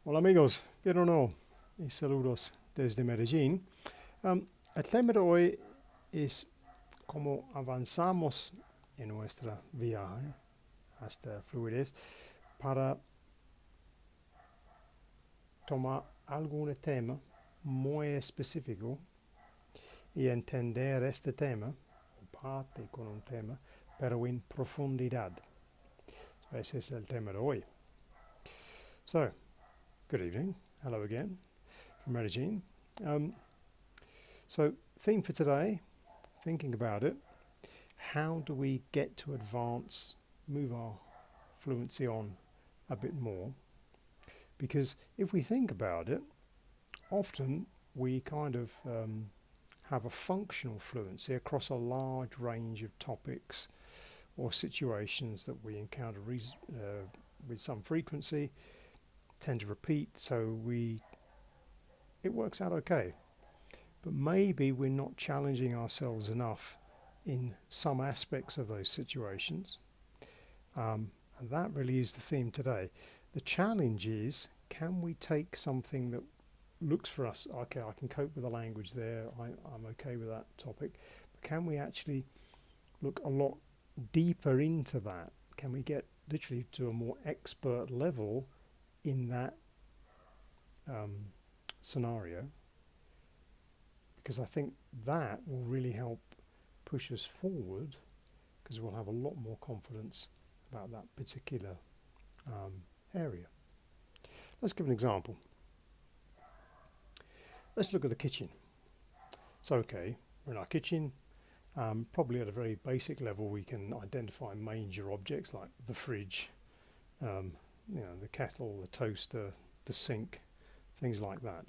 Hola amigos, ¿vieron o no? Y saludos desde Medellín. El tema de hoy es cómo avanzamos en nuestra viaje hasta fluidez para tomar algún tema muy específico y entender este tema, o parte con un tema, pero en profundidad. Ese es el tema de hoy. So, good evening. Hello again from Medellín. Um, so, theme for today, thinking about it, how do we get to advance, move our fluency on a bit more? Because if we think about it, often we kind of have a functional fluency across a large range of topics or situations that we encounter with some frequency, tend to repeat, so it works out okay. But maybe we're not challenging ourselves enough in some aspects of those situations. And that really is the theme today. The challenge is, can we take something that looks for us, okay, I can cope with the language there, I'm okay with that topic, but can we actually look a lot deeper into that? Can we get literally to a more expert level in that scenario? Because I think that will really help push us forward because we'll have a lot more confidence about that particular area. Let's give an example. Let's look at the kitchen. So, okay, we're in our kitchen. Probably at a very basic level, we can identify major objects like the fridge, the kettle, the toaster, the sink, things like that.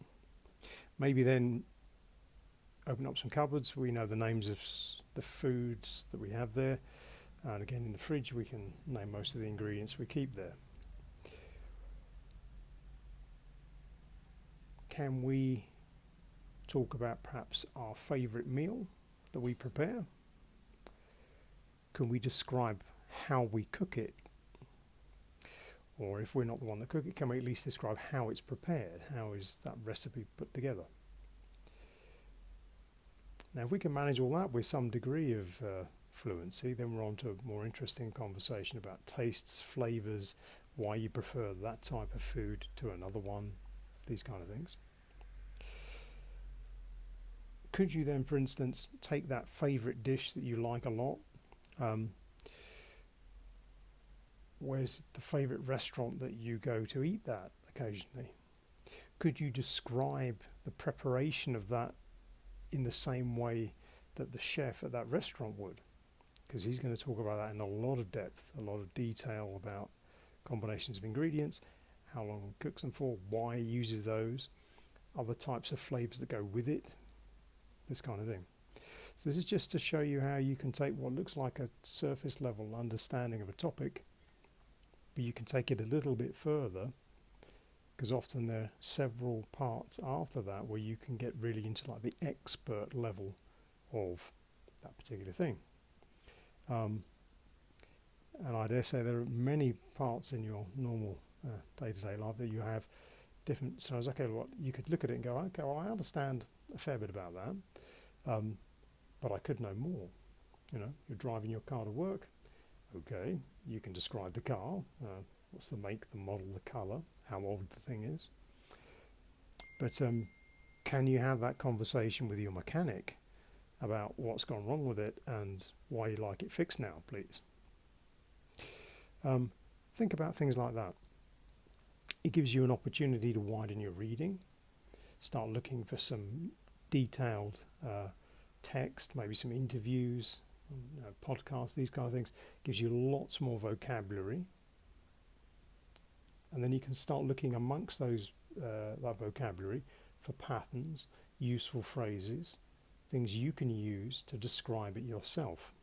Maybe then open up some cupboards. We know the names of the foods that we have there. And again, in the fridge, we can name most of the ingredients we keep there. Can we talk about perhaps our favourite meal that we prepare? Can we describe how we cook it? Or if we're not the one that cook it, can we at least describe how it's prepared? How is that recipe put together? Now, if we can manage all that with some degree of fluency, then we're on to a more interesting conversation about tastes, flavours, why you prefer that type of food to another one, these kind of things. Could you then, for instance, take that favourite dish that you like a lot? Where's the favourite restaurant that you go to eat that occasionally? Could you describe the preparation of that in the same way that the chef at that restaurant would? Because he's going to talk about that in a lot of depth, a lot of detail about combinations of ingredients, how long he cooks them for, why he uses those, other types of flavours that go with it, this kind of thing. So this is just to show you how you can take what looks like a surface level understanding of a topic, but you can take it a little bit further, because often there are several parts after that where you can get really into like the expert level of that particular thing. And I dare say there are many parts in your normal day-to-day life that you have different. So I was okay, well, you could look at it and go, okay, well, I understand a fair bit about that, but I could know more. You're driving your car to work. Okay, you can describe the car. What's the make, the model, the colour, how old the thing is. But can you have that conversation with your mechanic about what's gone wrong with it and why you like it fixed now, please? Think about things like that. It gives you an opportunity to widen your reading, start looking for some detailed text, maybe some interviews, podcasts, these kind of things. Gives you lots more vocabulary. And then you can start looking amongst those that vocabulary for patterns, useful phrases, things you can use to describe it yourself.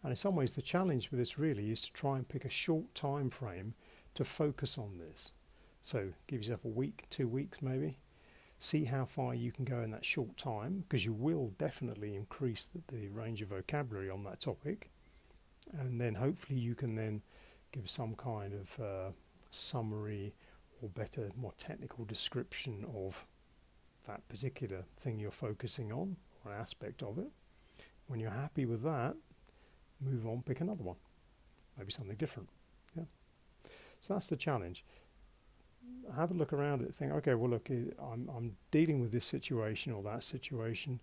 And in some ways the challenge with this really is to try and pick a short time frame to focus on this. So give yourself a week, 2 weeks maybe. See how far you can go in that short time, because you will definitely increase the range of vocabulary on that topic. And then hopefully you can then give some kind of summary or better, more technical description of that particular thing you're focusing on, or an aspect of it. When you're happy with that, move on, pick another one, maybe something different. Yeah. So that's the challenge. Have a look around it, think, okay, well, look, I'm dealing with this situation or that situation.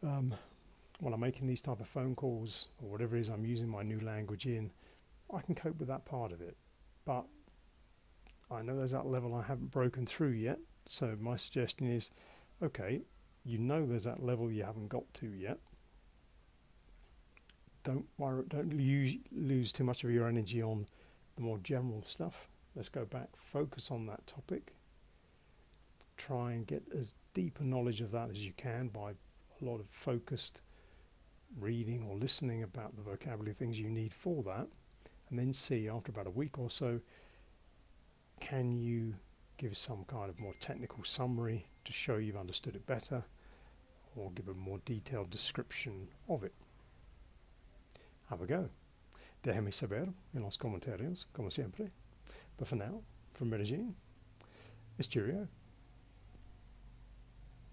When I'm making these type of phone calls or whatever it is I'm using my new language in, I can cope with that part of it. But I know there's that level I haven't broken through yet. So my suggestion is, okay, you know there's that level you haven't got to yet. Don't lose too much of your energy on the more general stuff. Let's go back, focus on that topic. Try and get as deep a knowledge of that as you can by a lot of focused reading or listening about the vocabulary things you need for that. And then see, after about a week or so, can you give some kind of more technical summary to show you've understood it better, or give a more detailed description of it. Have a go. Déjame saber en los comentarios, como siempre. But for now, from Medellin, it's Cheerio.